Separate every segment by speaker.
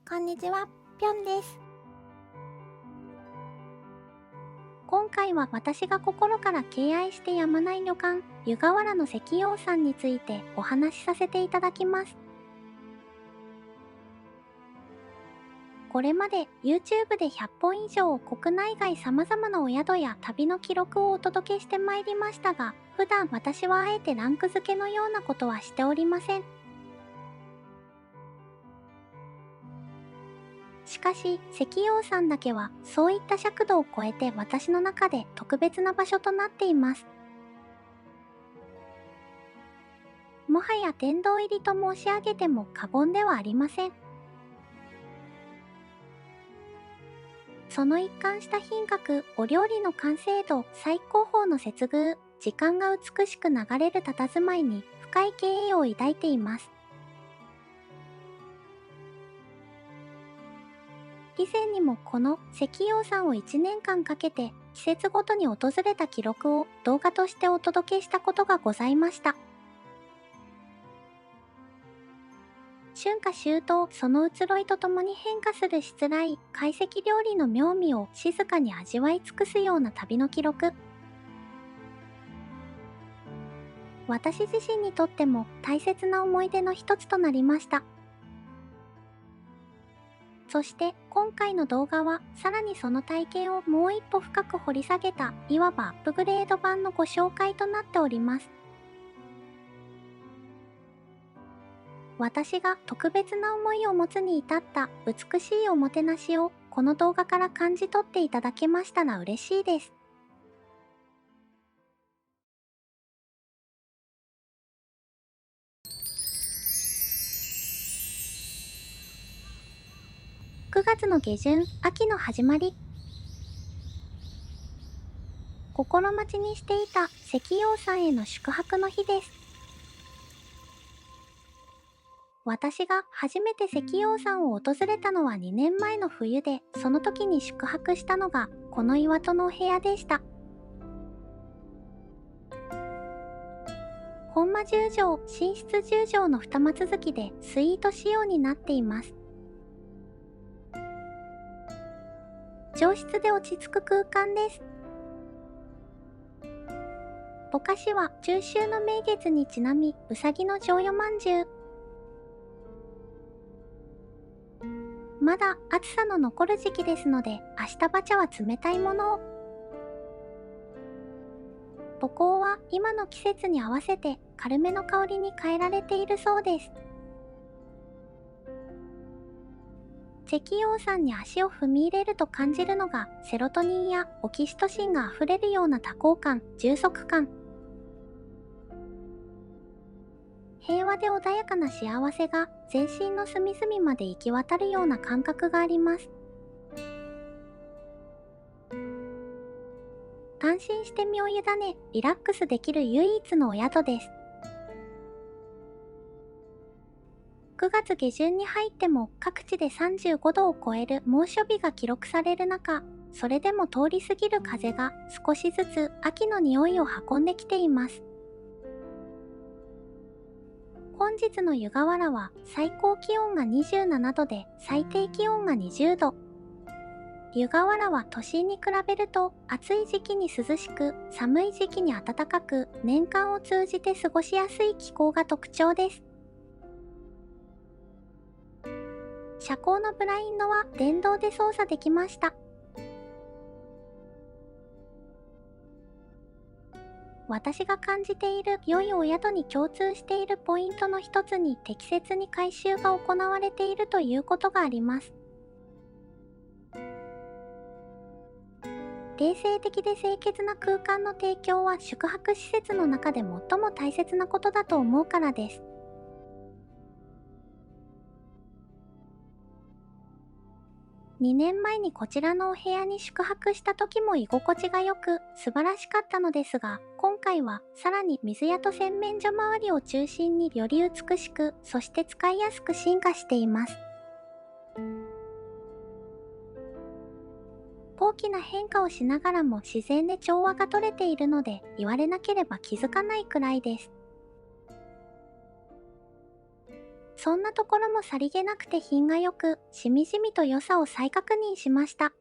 Speaker 1: こんにちは、ぴょんです。今回は私が心から敬愛してやまない旅館、湯河原の石陽さんについてお話しさせていただきます。これまで YouTube で100本以上国内外様々なお宿や旅の記録をお届けしてまいりましたが、普段私はあえてランク付けのようなことはしておりません。しかし、石陽さんだけはそういった尺度を超えて私の中で特別な場所となっています。もはや殿堂入りと申し上げても過言ではありません。その一貫した品格、お料理の完成度、最高峰の接遇、時間が美しく流れる佇まいに深い敬意を抱いています。以前にもこの石陽さんを1年間かけて季節ごとに訪れた記録を動画としてお届けしたことがございました。春夏秋冬、その移ろいとともに変化するしつらい懐石料理の妙味を静かに味わい尽くすような旅の記録。私自身にとっても大切な思い出の一つとなりました。そして今回の動画はさらにその体験をもう一歩深く掘り下げたいわばアップグレード版のご紹介となっております。私が特別な思いを持つに至った美しいおもてなしをこの動画から感じ取っていただけましたら嬉しいです。9月の下旬、秋の始まり。心待ちにしていた石陽さんへの宿泊の日です。私が初めて石陽さんを訪れたのは2年前の冬で、その時に宿泊したのがこの岩戸のお部屋でした。本間10畳、寝室10畳の二間続きでスイート仕様になっています。上質で落ち着く空間です。ぼかしは中秋の名月にちなみ、うさぎの剰余まんじゅう。まだ暑さの残る時期ですので、明日バチャは冷たいものを。母香は今の季節に合わせて軽めの香りに変えられているそうです。石陽さんに足を踏み入れると感じるのがセロトニンやオキシトシンがあふれるような多幸感、充足感。平和で穏やかな幸せが全身の隅々まで行き渡るような感覚があります。安心して身を委ね、リラックスできる唯一のお宿です。9月下旬に入っても各地で35度を超える猛暑日が記録される中、それでも通り過ぎる風が少しずつ秋の匂いを運んできています。本日の湯河原は最高気温が27度で最低気温が20度。湯河原は都心に比べると暑い時期に涼しく、寒い時期に暖かく、年間を通じて過ごしやすい気候が特徴です。車高のブラインドは電動で操作できました。私が感じている良いお宿に共通しているポイントの一つに適切に改修が行われているということがあります。衛生的で清潔な空間の提供は宿泊施設の中で最も大切なことだと思うからです。2年前にこちらのお部屋に宿泊した時も居心地が良く素晴らしかったのですが、今回はさらに水屋と洗面所周りを中心により美しく、そして使いやすく進化しています。大きな変化をしながらも自然で調和が取れているので、言われなければ気づかないくらいです。そんなところもさりげなくて品が良く、しみじみと良さを再確認しました。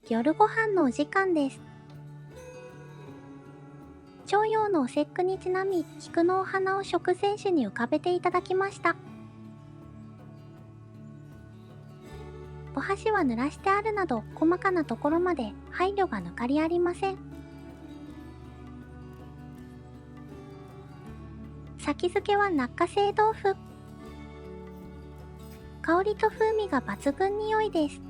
Speaker 1: 夜ご飯のお時間です。朝陽のお節句にちなみ、菊のお花を食前酒に浮かべていただきました。お箸は濡らしてあるなど、細かなところまで配慮が抜かりありません。先付けは落花生豆腐。香りと風味が抜群に良いです。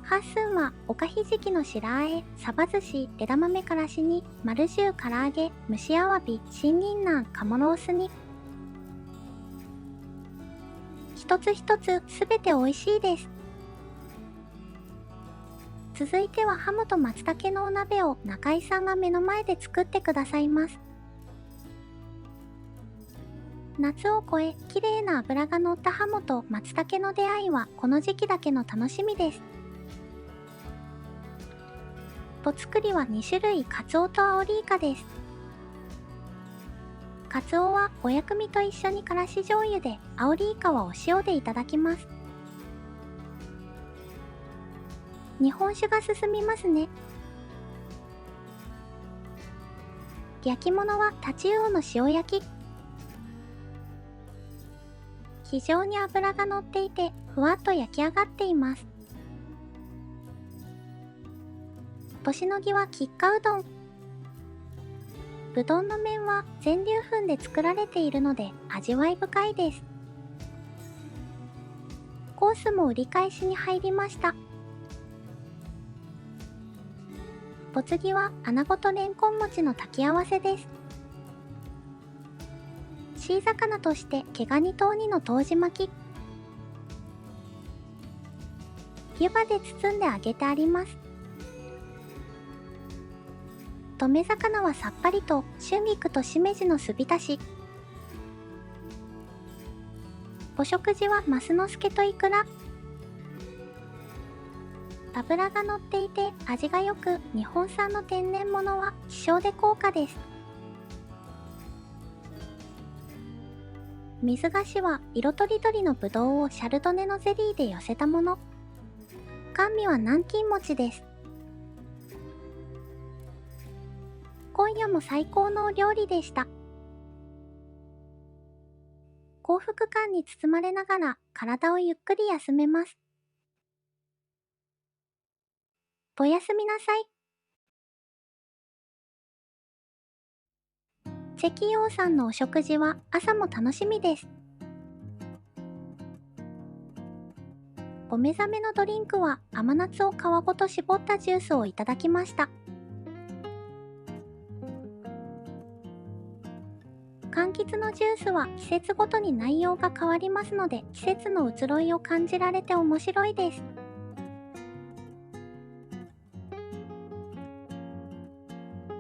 Speaker 1: 八寸はおかひじきの白あえ、サバ寿司、枝豆からし煮、丸十唐揚げ、蒸しアワビ、新銀杏、鴨ロース煮。一つ一つすべて美味しいです。続いてはハムと松茸のお鍋を中井さんが目の前で作ってくださいます。夏を越え、綺麗な脂が乗ったハモと松茸の出会いはこの時期だけの楽しみです。お作りは2種類、カツオとアオリイカです。カツオはお薬味と一緒にからし醤油で、アオリイカはお塩でいただきます。日本酒が進みますね。焼き物はタチウオの塩焼き。非常に脂が乗っていて、ふわっと焼き上がっています。干しのぎは吉花うどん。うどんの麺は全粒粉で作られているので味わい深いです。コースも売り返しに入りました。お次は穴子とれんこん餅の炊き合わせです。シー魚として毛ガニとウニの湯治巻き。湯葉で包んで揚げてあります。とめ魚はさっぱりと春菊としめじの酢浸し。お食事はマスの助とイクラ。脂が乗っていて味が良く、日本産の天然物は希少で高価です。水菓子は色とりどりのぶどうをシャルドネのゼリーで寄せたもの。甘味は南京餅です。今夜も最高のお料理でした。幸福感に包まれながら体をゆっくり休めます。おやすみなさい。石陽さんのお食事は朝も楽しみです。お目覚めのドリンクは甘夏を皮ごと絞ったジュースをいただきました。柑橘のジュースは季節ごとに内容が変わりますので、季節の移ろいを感じられて面白いです。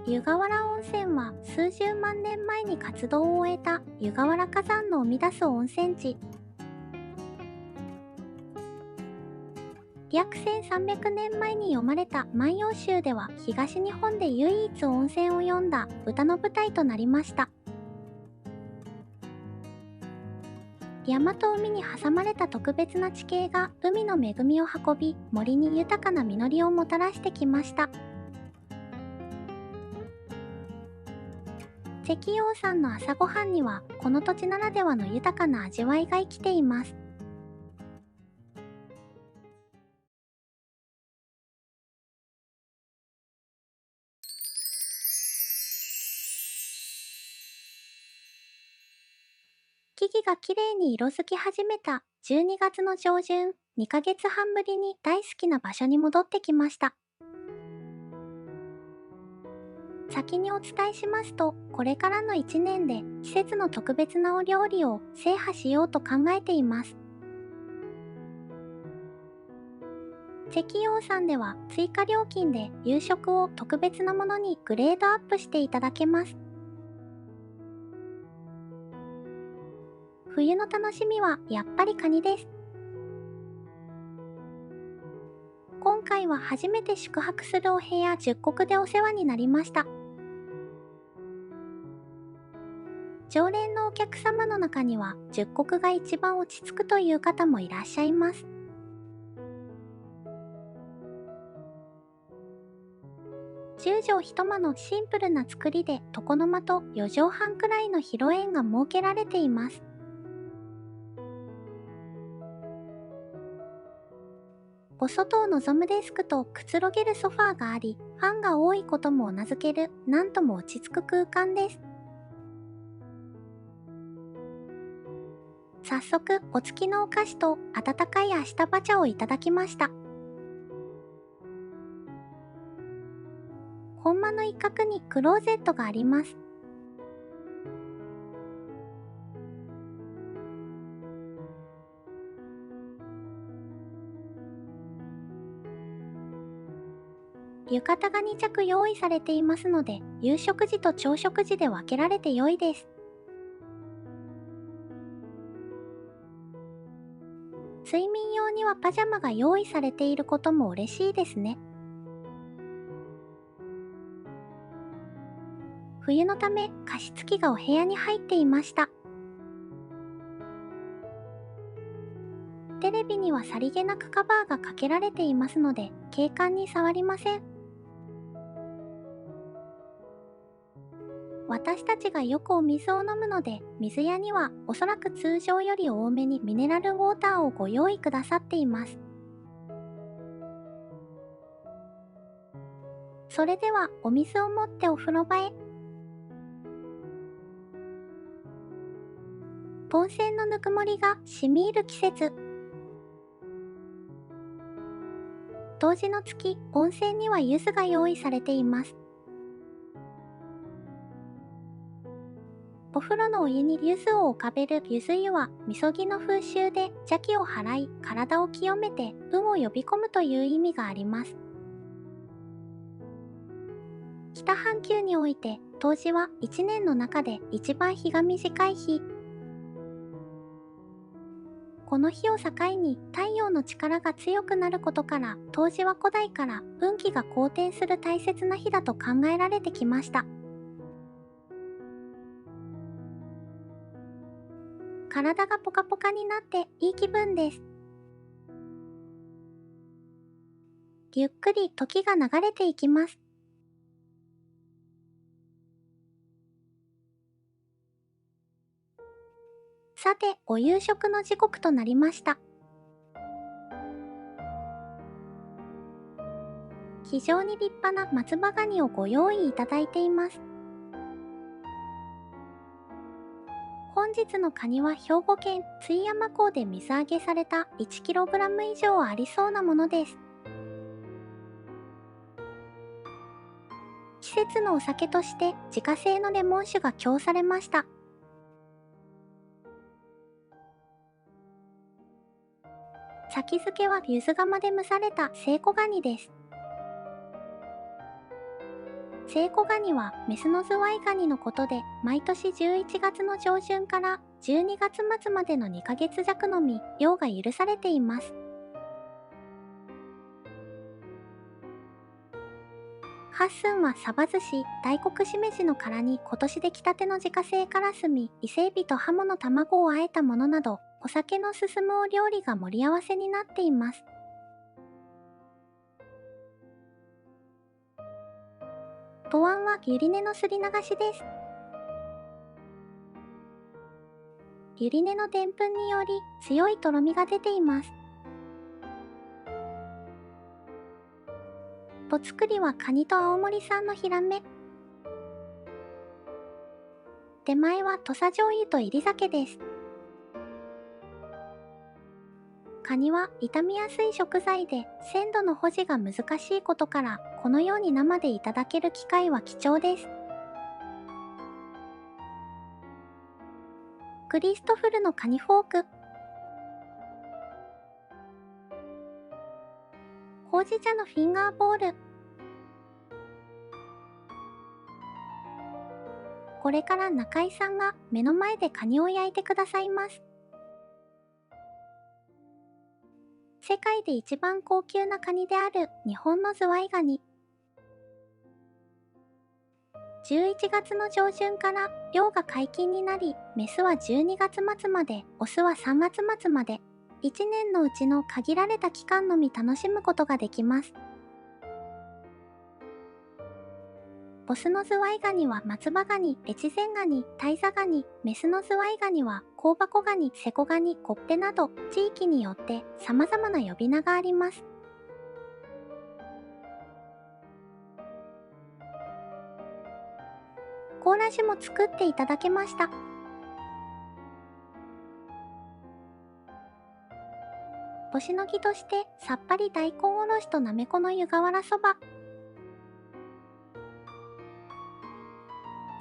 Speaker 1: 湯河原温泉は数十万年前に活動を終えた湯河原火山の生み出す温泉地。約1300年前に読まれた万葉集では東日本で唯一温泉を詠んだ歌の舞台となりました。山と海に挟まれた特別な地形が海の恵みを運び、森に豊かな実りをもたらしてきました。石陽さんの朝ごはんにはこの土地ならではの豊かな味わいが生きています。木々がきれいに色づき始めた12月の上旬、2ヶ月半ぶりに大好きな場所に戻ってきました。先にお伝えしますと、これからの1年で季節の特別なお料理を制覇しようと考えています。石陽さんでは追加料金で夕食を特別なものにグレードアップしていただけます。冬の楽しみはやっぱりカニです。今回は初めて宿泊するお部屋10国でお世話になりました。常連のお客様の中には10国が一番落ち着くという方もいらっしゃいます。10畳一間のシンプルな作りで床の間と4畳半くらいの広縁が設けられています。お外を望むデスクとくつろげるソファーがあり、ファンが多いこともうなずける、なんとも落ち着く空間です。早速、お付きのお菓子と温かいアシタバ茶をいただきました。本間の一角にクローゼットがあります。浴衣が2着用意されていますので、夕食時と朝食時で分けられて良いです。睡眠用にはパジャマが用意されていることも嬉しいですね。冬のため加湿器がお部屋に入っていました。テレビにはさりげなくカバーがかけられていますので、景観に触りません。私たちがよくお水を飲むので、水屋にはおそらく通常より多めにミネラルウォーターをご用意くださっています。それではお水を持ってお風呂場へ。温泉のぬくもりが染み入る季節。冬至の月、温泉には柚子が用意されています。お風呂のお湯に柚子を浮かべる柚子湯は、みそぎの風習で邪気を払い、体を清めて運を呼び込むという意味があります。北半球において、冬至は1年の中で一番日が短い日。この日を境に太陽の力が強くなることから、冬至は古代から運気が好転する大切な日だと考えられてきました。体がポカポカになっていい気分です。ゆっくり時が流れていきます。さて、お夕食の時刻となりました。非常に立派な松葉ガニをご用意いただいています。本日のカニは兵庫県津山港で水揚げされた 1kg 以上ありそうなものです。季節のお酒として自家製のレモン酒が供されました。先付けは柚子釜で蒸されたセイコガニです。セイコガニはメスのズワイガニのことで、毎年11月の上旬から12月末までの2ヶ月弱のみ漁が許されています。ハッスンはサバ寿司、大黒しめじの殻に今年出来たての自家製カラスミ、伊勢海老とハモの卵を和えたものなど、お酒の進むお料理が盛り合わせになっています。とあんはゆり根のすり流しです。ゆり根のでんぷんにより強いとろみが出ています。と作りはカニと青森産のヒラメ。手前は土佐醤油と入り酒です。カニは傷みやすい食材で鮮度の保持が難しいことから、このように生でいただける機会は貴重です。クリストフルのカニフォーク。ほうじ茶のフィンガーボール。これから中井さんが目の前でカニを焼いてくださいます。世界で一番高級なカニである日本のズワイガニ。11月の上旬から漁が解禁になり、メスは12月末まで、オスは3月末まで、1年のうちの限られた期間のみ楽しむことができます。オスのズワイガニは松葉ガニ、越前ガニ、タイザガニ、メスのズワイガニは香箱ガニ、セコガニ、コッペなど、地域によって様々な呼び名があります。コーラ酒も作っていただけました。おしのぎとしてさっぱり大根おろしとなめこの湯河原そば。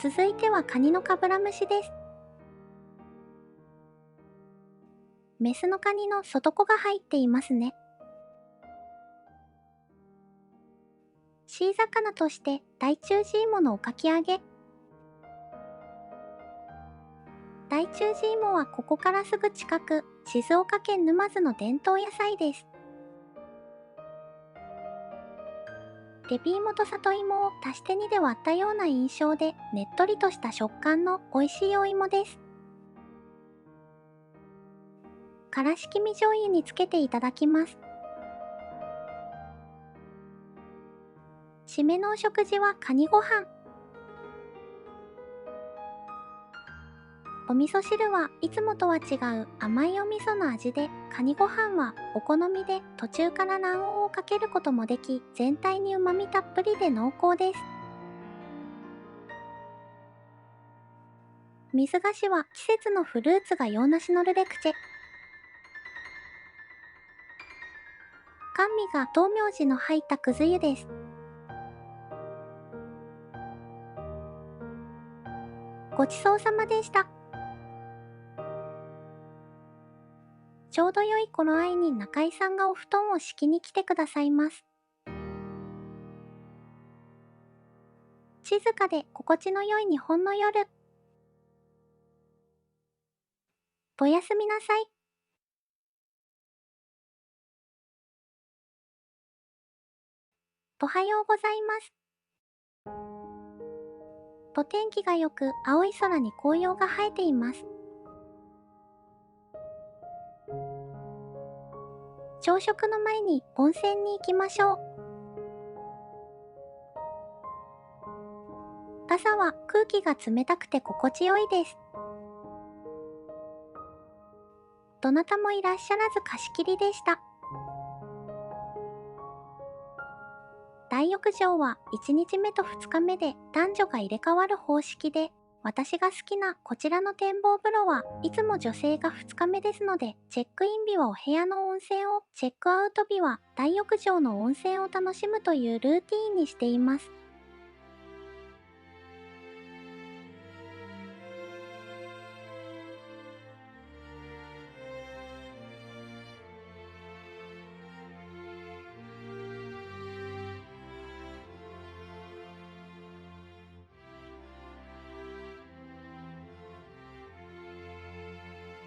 Speaker 1: 続いてはカニのかぶら蒸しです。メスのカニの外子が入っていますね。シー魚として大中ジーモのおかき揚げ。大中ジーモはここからすぐ近く、静岡県沼津の伝統野菜です。レビーモと里芋を足して2で割ったような印象で、ねっとりとした食感の美味しいお芋です。からしきみ醤油につけていただきます。締めのお食事はカニご飯。お味噌汁はいつもとは違う甘いお味噌の味で、カニご飯はお好みで途中から卵黄をかけることもでき、全体に旨味たっぷりで濃厚です。水菓子は季節のフルーツが洋梨のルレクチェ。甘味が道明寺の入ったくず湯です。ごちそうさまでした。ちょうど良い頃合いに中井さんがお布団を敷きに来てくださいます。静かで心地の良い日本の夜。おやすみなさい。おはようございます。と天気が良く、青い空に紅葉が生えています。朝食の前に温泉に行きましょう。朝は空気が冷たくて心地よいです。どなたもいらっしゃらず貸し切りでした。大浴場は1日目と2日目で男女が入れ替わる方式で、私が好きなこちらの展望風呂はいつも女性が2日目ですので、チェックイン日はお部屋の温泉を、チェックアウト日は大浴場の温泉を楽しむというルーティーンにしています。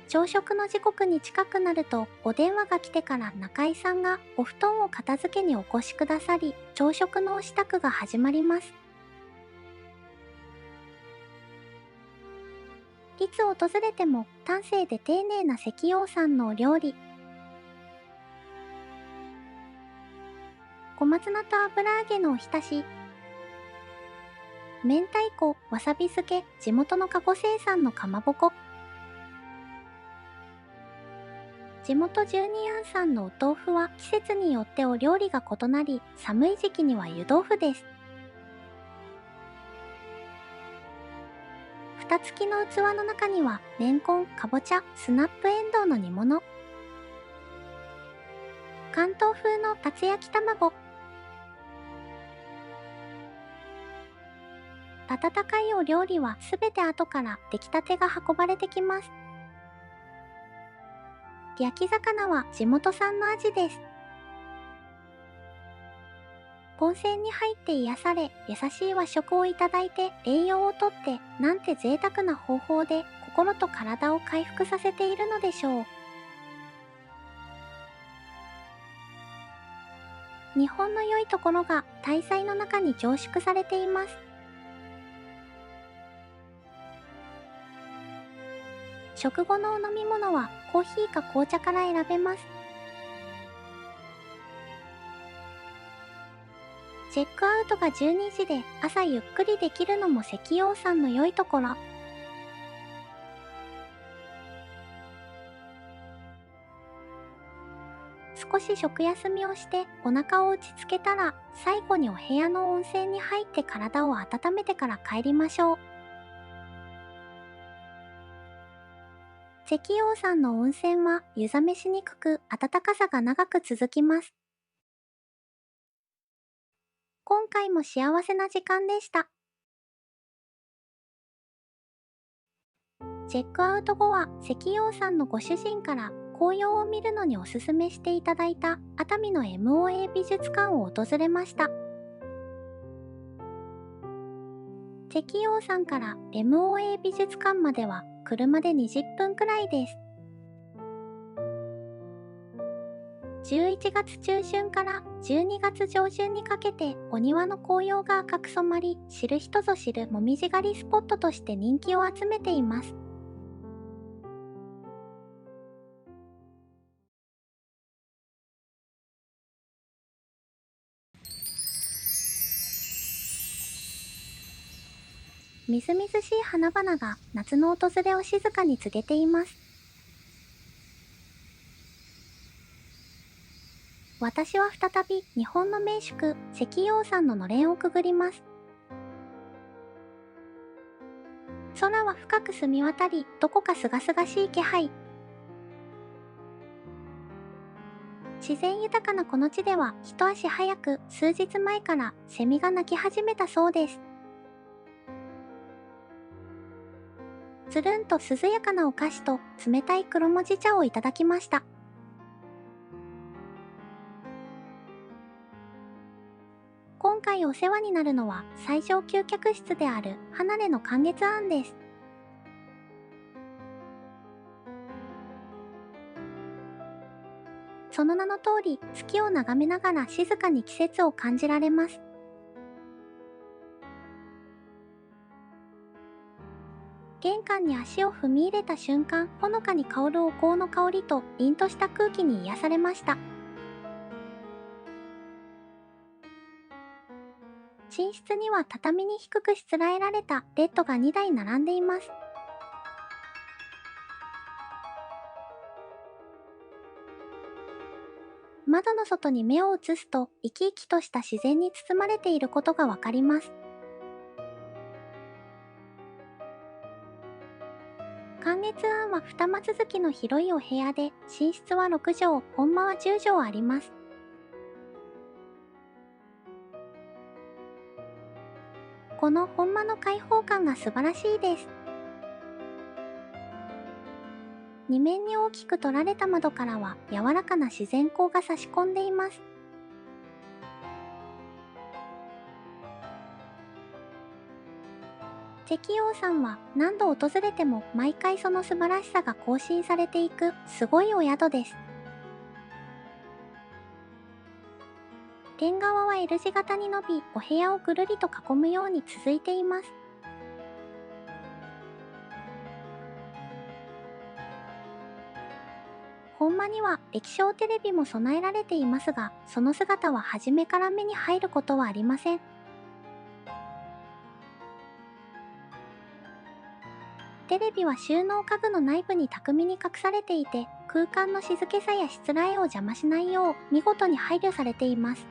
Speaker 1: 朝食の時刻に近くなるとお電話が来てから中井さんがお布団を片付けにお越しくださり、朝食のお支度が始まります。いつ訪れても端正で丁寧な石陽さんのお料理。小松菜と油揚げのおひたし。明太子、わさび漬け、地元の加古生産のかまぼこ。地元十二庵さんのお豆腐は季節によってお料理が異なり、寒い時期には湯豆腐です。蓋付きの器の中には、レンコン、かぼちゃ、スナップエンドウの煮物。関東風の厚焼き卵。温かいお料理はすべて後から出来たてが運ばれてきます。焼き魚は地元産のアジです。温泉に入って癒され、優しい和食をいただいて栄養をとって、なんて贅沢な方法で心と体を回復させているのでしょう。日本の良いところが大祭の中に凝縮されています。食後のお飲み物はコーヒーか紅茶から選べます。チェックアウトが12時で朝ゆっくりできるのも石陽さんの良いところ。少し食休みをしてお腹を落ち着けたら、最後にお部屋の温泉に入って体を温めてから帰りましょう。石陽山の温泉は湯冷めしにくく、暖かさが長く続きます。今回も幸せな時間でした。チェックアウト後は石陽山のご主人から紅葉を見るのにおすすめしていただいた熱海の MOA 美術館を訪れました。石陽山から MOA 美術館までは車で20分くらいです。11月中旬から12月上旬にかけてお庭の紅葉が赤く染まり、知る人ぞ知るもみじ狩りスポットとして人気を集めています。みずみずしい花々が夏の訪れを静かに告げています。私は再び日本の名宿、石陽山ののれんをくぐります。空は深く澄み渡り、どこかすがすがしい気配。自然豊かなこの地では一足早く数日前からセミが鳴き始めたそうです。つるんと涼やかなお菓子と冷たい黒文字茶をいただきました。今回お世話になるのは最上級客室である離れの観月庵です。その名の通り、月を眺めながら静かに季節を感じられます。玄関に足を踏み入れた瞬間、ほのかに香るお香の香りと凛とした空気に癒されました。寝室には畳に低くしつらえられたベッドが2台並んでいます。窓の外に目を移すと生き生きとした自然に包まれていることがわかります。観月庵は二間続きの広いお部屋で、寝室は6畳、本間は10畳あります。この本間の開放感が素晴らしいです。二面に大きく取られた窓からは柔らかな自然光が差し込んでいます。石陽山は何度訪れても毎回その素晴らしさが更新されていくすごいお宿です。縁側は L 字型に伸び、お部屋をぐるりと囲むように続いています。本間には液晶テレビも備えられていますが、その姿は初めから目に入ることはありません。テレビは収納家具の内部に巧みに隠されていて、空間の静けさやしつらえを邪魔しないよう見事に配慮されています。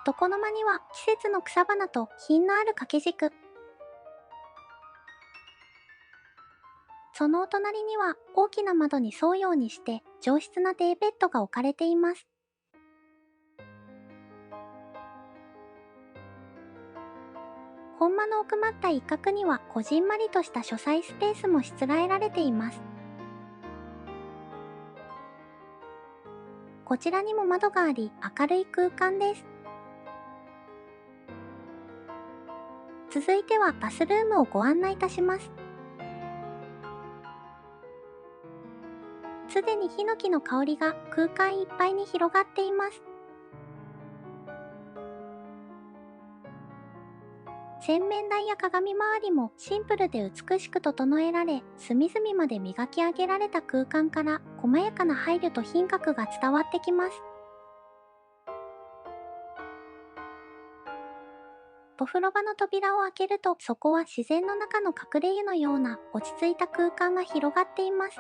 Speaker 1: 床の間には季節の草花と品のある掛け軸。そのお隣には大きな窓に沿うようにして上質なデイベッドが置かれています。本間の奥まった一角にはこじんまりとした書斎スペースもしつらえられています。こちらにも窓があり明るい空間です。続いてはバスルームをご案内いたします。すでにヒノキの香りが空間いっぱいに広がっています。洗面台や鏡周りもシンプルで美しく整えられ、隅々まで磨き上げられた空間から細やかな配慮と品格が伝わってきます。お風呂場の扉を開けると、そこは自然の中の隠れ湯のような落ち着いた空間が広がっています。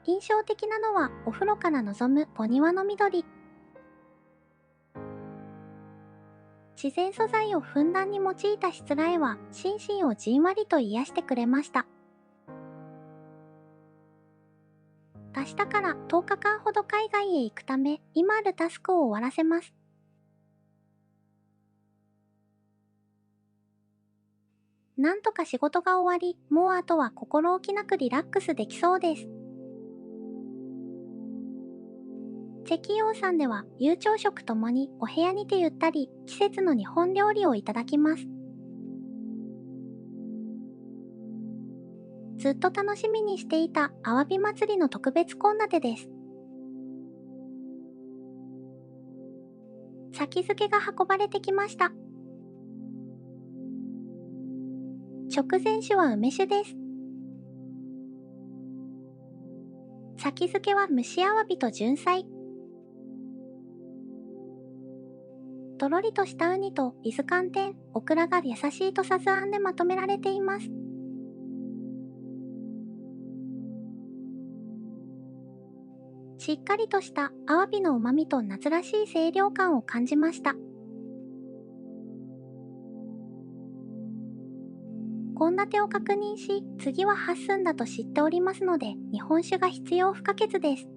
Speaker 1: 印象的なのは、お風呂から望むお庭の緑。自然素材をふんだんに用いたしつらえは、心身をじんわりと癒してくれました。明日から10日間ほど海外へ行くため、今あるタスクを終わらせます。なんとか仕事が終わり、もうあとは心置きなくリラックスできそうです。チェキヨーさんでは、夕朝食ともにお部屋にてゆったり、季節の日本料理をいただきます。ずっと楽しみにしていたアワビ祭りの特別献立です。先付けが運ばれてきました。直前酒は梅酒です。先付けは蒸しアワビと純菜。とろりとしたウニと伊豆寒天、オクラが優しい土佐酢あんでまとめられています。しっかりとしたアワビの旨味と夏らしい清涼感を感じました。献立を確認し、次は8寸だと知っておりますので、日本酒が必要不可欠です。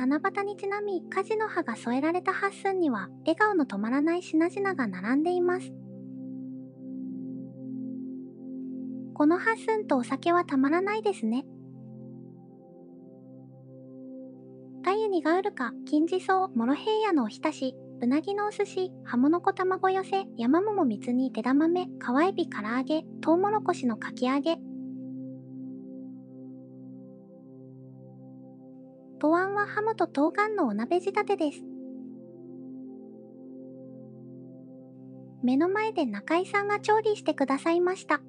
Speaker 1: 七夕にちなみ、カジの葉が添えられた8寸には、笑顔の止まらない品々が並んでいます。この8寸とお酒はたまらないですね。鮎にガウルカ、金地草、モロヘイヤのおひたし、うなぎのお寿司、葉物子卵寄せ、山桃蜜煮枝豆、川エビ唐揚げ、トウモロコシのかき揚げ。とあんはハムと冬瓜のお鍋仕立てです。目の前で中井さんが調理してくださいました。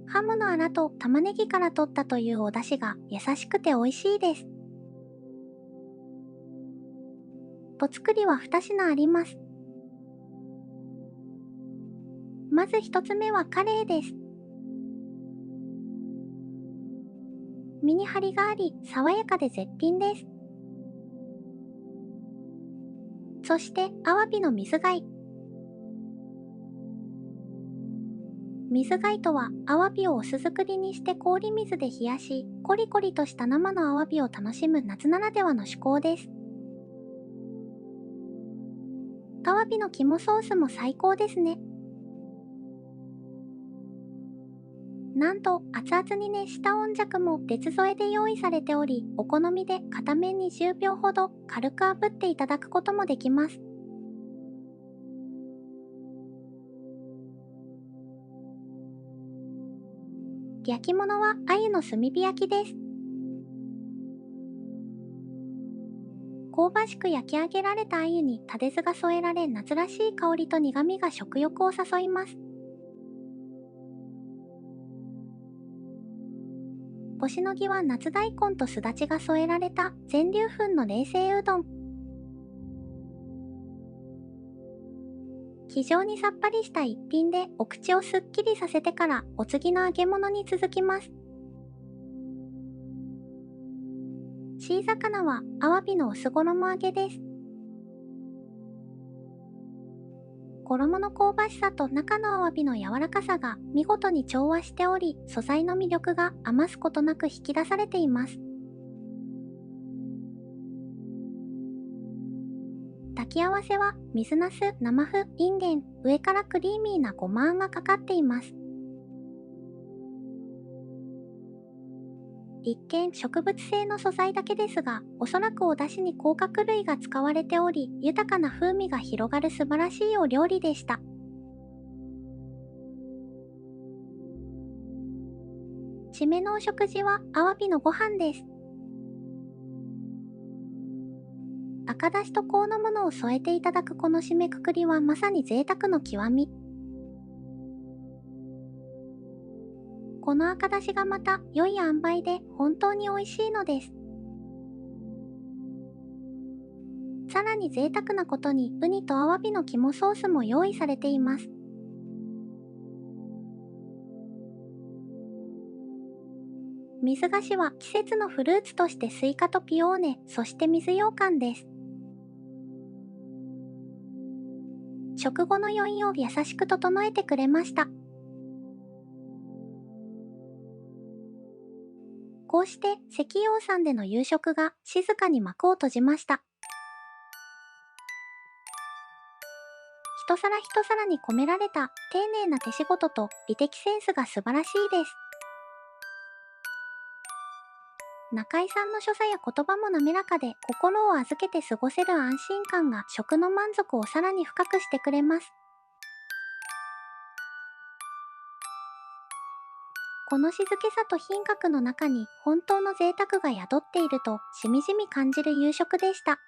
Speaker 1: ハムのアラと玉ねぎから取ったというお出汁が優しくて美味しいです。お作りは2品あります。まず1つ目はカレーです。身に張りがあり、爽やかで絶品です。そして、アワビの水貝。水貝とは、アワビをお酢作りにして氷水で冷やし、コリコリとした生のアワビを楽しむ夏ならではの趣向です。アワビの肝ソースも最高ですね。なんと、熱々に熱した温尺も別添えで用意されており、お好みで片面に10秒ほど軽く炙っていただくこともできます。焼き物は鮎の炭火焼きです。香ばしく焼き上げられた鮎にタデ酢が添えられ、夏らしい香りと苦みが食欲を誘います。おしのぎは夏大根とすだちが添えられた全粒粉の冷製うどん。非常にさっぱりした一品で、お口をすっきりさせてからお次の揚げ物に続きます。シー魚はアワビの薄衣揚げです。衣の香ばしさと中のアワビの柔らかさが見事に調和しており、素材の魅力が余すことなく引き出されています。炊き合わせは水なす、生麩、インゲン、上からクリーミーなごまあんがかかっています。一見植物性の素材だけですが、おそらくお出汁に甲殻類が使われており、豊かな風味が広がる素晴らしいお料理でした。締めのお食事はアワビのご飯です。赤だしと香のものを添えていただくこの締めくくりはまさに贅沢の極み。この赤だしがまた良い塩梅で本当に美味しいのです。さらに贅沢なことにウニとアワビの肝ソースも用意されています。水菓子は季節のフルーツとしてスイカとピオーネ、そして水羊羹です。食後の余韻を優しく整えてくれました。こうして石陽山での夕食が静かに幕を閉じました。一皿一皿に込められた丁寧な手仕事と美的センスが素晴らしいです。中井さんの所作や言葉も滑らかで、心を預けて過ごせる安心感が食の満足をさらに深くしてくれます。この静けさと品格の中に本当の贅沢が宿っているとしみじみ感じる夕食でした。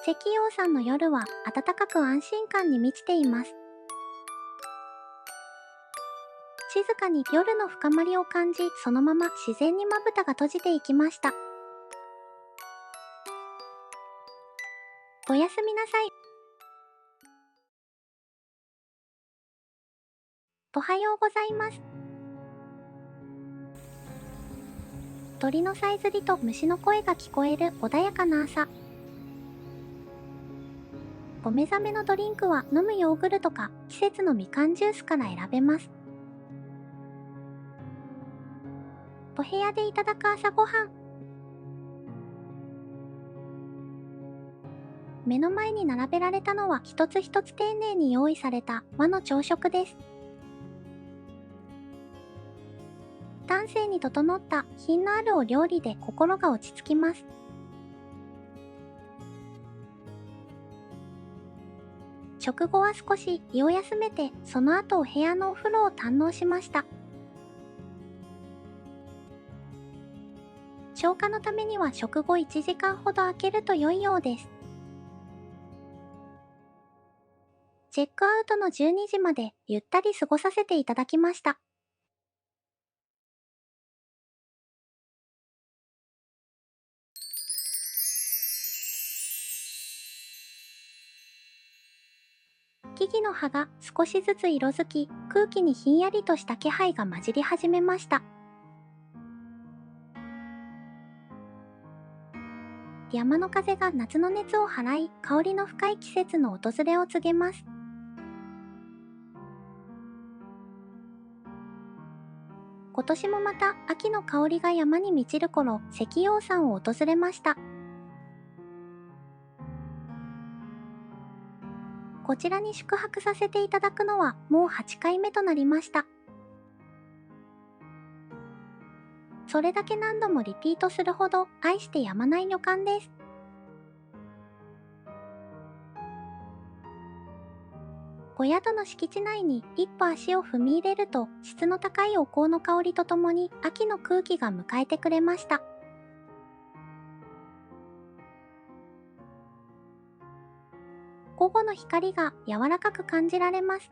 Speaker 1: 石陽山の夜は暖かく安心感に満ちています。静かに夜の深まりを感じ、そのまま自然にまぶたが閉じていきました。おやすみなさい。おはようございます。鳥のさえずりと虫の声が聞こえる穏やかな朝。お目覚めのドリンクは飲むヨーグルトか季節のみかんジュースから選べます。お部屋でいただく朝ごはん。目の前に並べられたのは一つ一つ丁寧に用意された和の朝食です。端正に整った品のあるお料理で心が落ち着きます。食後は少し胃を休めて、その後お部屋のお風呂を堪能しました。消化のためには食後1時間ほど空けると良いようです。チェックアウトの12時までゆったり過ごさせていただきました。木々の葉が少しずつ色づき、空気にひんやりとした気配が混じり始めました。山の風が夏の熱を払い、香りの深い季節の訪れを告げます。今年もまた秋の香りが山に満ちる頃、石陽山を訪れました。こちらに宿泊させていただくのはもう8回目となりました。それだけ何度もリピートするほど愛してやまない旅館です。お宿の敷地内に一歩足を踏み入れると、質の高いお香の香りとともに秋の空気が迎えてくれました。午後の光が柔らかく感じられます。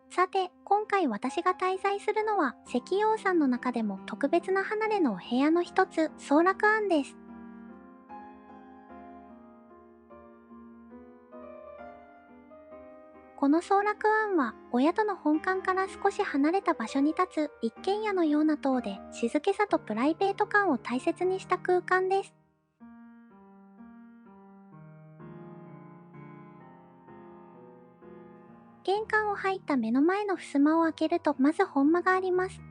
Speaker 1: さて、今回私が滞在するのは石陽山の中でも特別な離れのお部屋の一つ、総楽庵です。この総楽庵は、お宿の本館から少し離れた場所に立つ一軒家のような塔で、静けさとプライベート感を大切にした空間です。玄関を入った目の前の襖を開けると、まず本間があります。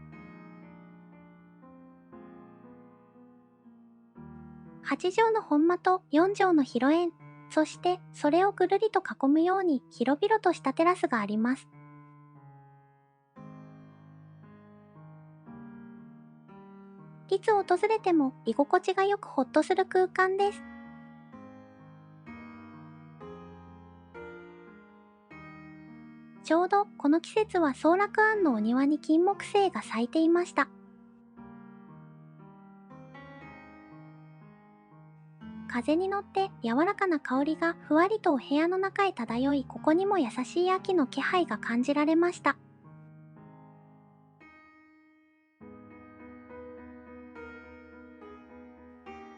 Speaker 1: 8畳の本間と4畳の広縁、そしてそれをぐるりと囲むように広々としたテラスがあります。いつ訪れても居心地がよくほっとする空間です。ちょうどこの季節はソーラクアンのお庭に金木犀が咲いていました。風に乗って柔らかな香りがふわりとお部屋の中へ漂い、ここにも優しい秋の気配が感じられました。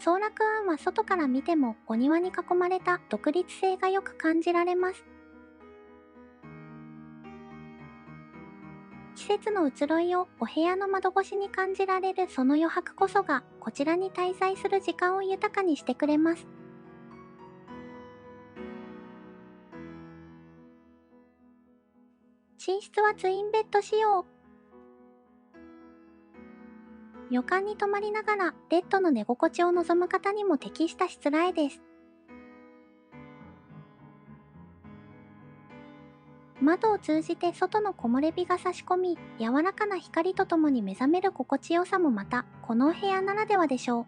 Speaker 1: ソーラクアンは外から見てもお庭に囲まれた独立性がよく感じられます。季節の移ろいをお部屋の窓越しに感じられるその余白こそが、こちらに滞在する時間を豊かにしてくれます。寝室はツインベッド仕様。旅館に泊まりながらベッドの寝心地を望む方にも適したしつらえです。窓を通じて外の木漏れ日が差し込み、柔らかな光とともに目覚める心地よさもまた、このお部屋ならではでしょう。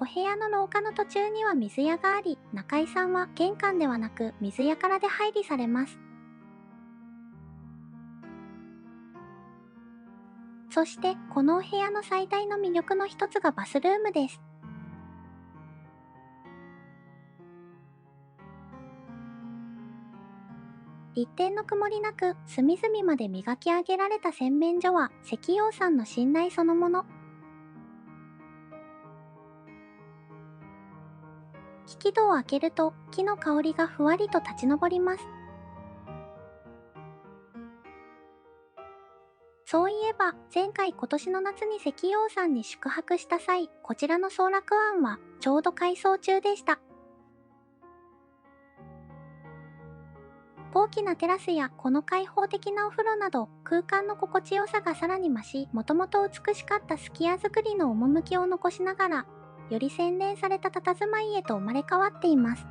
Speaker 1: お部屋の廊下の途中には水屋があり、中井さんは玄関ではなく水屋から出入りされます。そしてこのお部屋の最大の魅力の一つがバスルームです。一点の曇りなく隅々まで磨き上げられた洗面所は石陽さんの信頼そのもの。引き戸を開けると木の香りがふわりと立ち上ります。そういえば前回今年の夏に石陽さんに宿泊した際、こちらのソーラクアンはちょうど改装中でした。大きなテラスやこの開放的なお風呂など空間の心地よさがさらに増し、もともと美しかったすき家造りの趣を残しながら、より洗練された佇まいへと生まれ変わっています。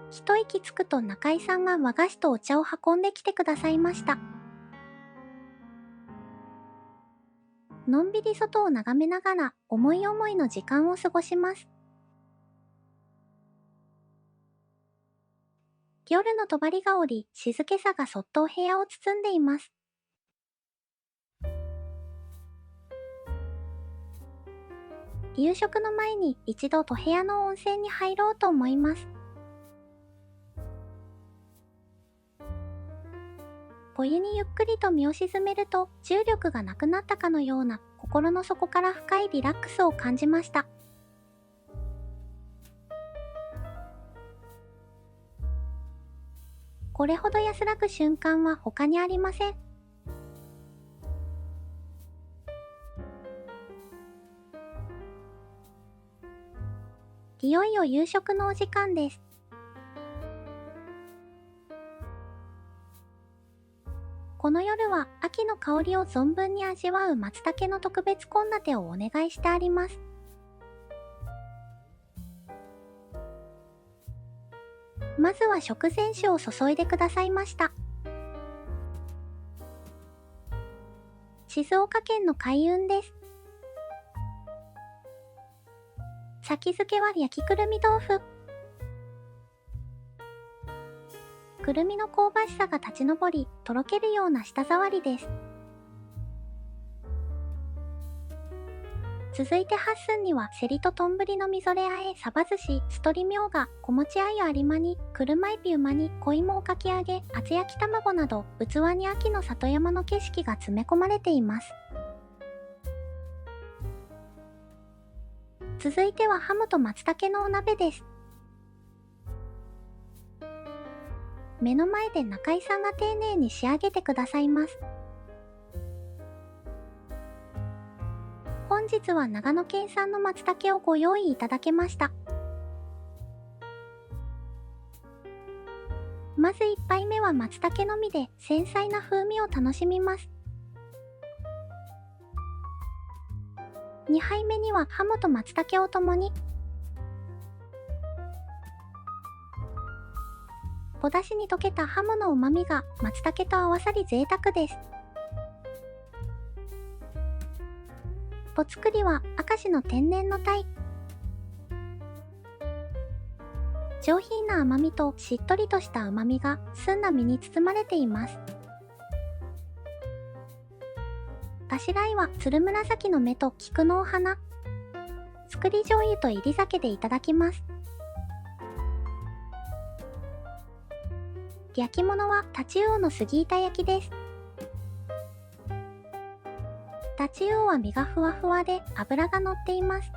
Speaker 1: 一息つくと中井さんが和菓子とお茶を運んできてくださいました。のんびり外を眺めながら思い思いの時間を過ごします。夜の帳が下り、静けさがそっとお部屋を包んでいます。夕食の前に一度と部屋の温泉に入ろうと思います。お湯にゆっくりと身を沈めると重力がなくなったかのような心の底から深いリラックスを感じました。これほど安らぐ瞬間は他にありません。いよいよ夕食のお時間です。この夜は秋の香りを存分に味わう松茸の特別献立をお願いしてあります。まずは食前酒を注いでくださいました。静岡県の開運です。先付けは焼きくるみ豆腐。くるみの香ばしさが立ち上り、とろけるような舌触りです。続いて8寸にはセリと丼のみぞれあえ、サバ寿司、すとりみょうが、子持ちあゆ有馬煮、車エビ馬煮、小芋をかき揚げ、厚焼き卵など、器に秋の里山の景色が詰め込まれています。続いてはハムと松茸のお鍋です。目の前で中井さんが丁寧に仕上げてくださいます。本日は長野県産の松茸をご用意いただけました。まず1杯目は松茸のみで繊細な風味を楽しみます。2杯目にはハモと松茸を共に。お出汁に溶けたハモの旨味が松茸と合わさり贅沢です。お作りは明石の天然の鯛。上品な甘みとしっとりとした旨みが澄んだ身に包まれています。あしらいはつるむらさきの芽と菊のお花。作り醤油と煎り酒でいただきます。焼き物はタチウオの杉板焼きです。タチウオは身がふわふわで脂が乗っています。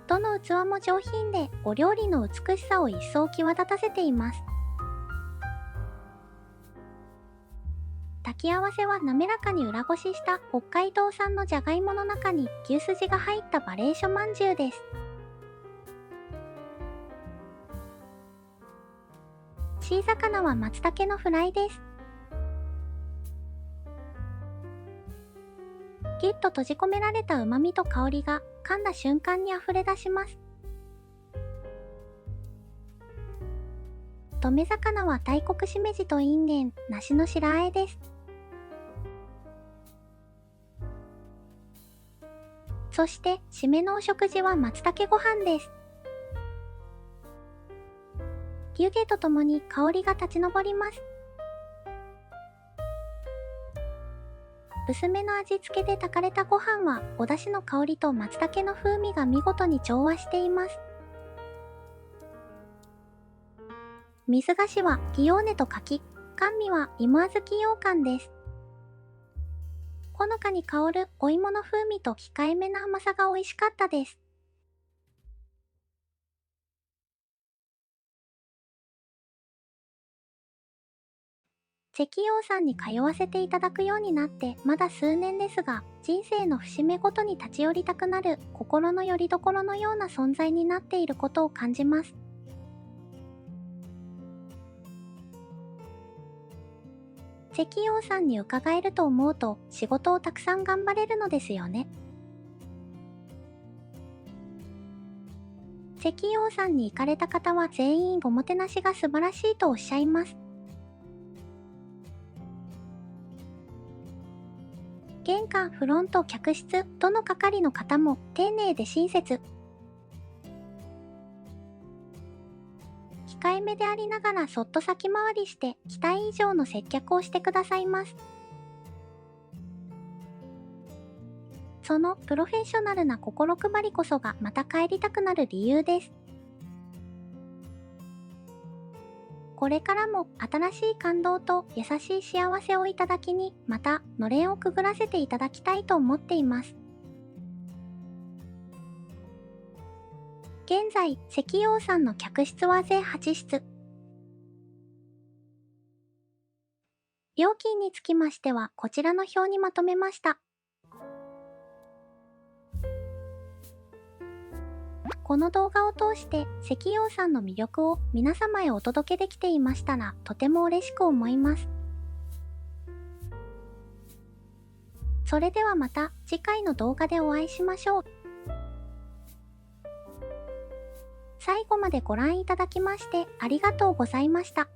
Speaker 1: どの器も上品でお料理の美しさを一層際立たせています。炊き合わせは滑らかに裏ごしした北海道産のじゃがいもの中に牛すじが入ったバレーショまんじゅうです。小魚は松茸のフライです。ぎゅっと閉じ込められた旨味と香りが噛んだ瞬間にあふれ出します。とめ魚は大黒しめじとインゲン、梨の白あえです。そして締めのお食事は松茸ご飯です。湯気とともに香りが立ち上ります。薄めの味付けで炊かれたご飯はお出汁の香りと松茸の風味が見事に調和しています。水菓子はピオーネと柿、甘味は芋小豆羊羹です。ほのかに香るお芋の風味と控えめな甘さが美味しかったです。石陽さんに通わせていただくようになってまだ数年ですが、人生の節目ごとに立ち寄りたくなる心の拠り所のような存在になっていることを感じます。石陽さんに伺えると思うと仕事をたくさん頑張れるのですよね。石陽さんに行かれた方は全員おもてなしが素晴らしいとおっしゃいます。玄関、フロント、客室、どの係の方も丁寧で親切。控えめでありながらそっと先回りして期待以上の接客をしてくださいます。そのプロフェッショナルな心配りこそがまた帰りたくなる理由です。これからも新しい感動と優しい幸せをいただきに、またのれんをくぐらせていただきたいと思っています。現在、石陽さんの客室は全8室。料金につきましては、こちらの表にまとめました。この動画を通して石陽さんの魅力を皆様へお届けできていましたらとても嬉しく思います。それではまた次回の動画でお会いしましょう。最後までご覧いただきましてありがとうございました。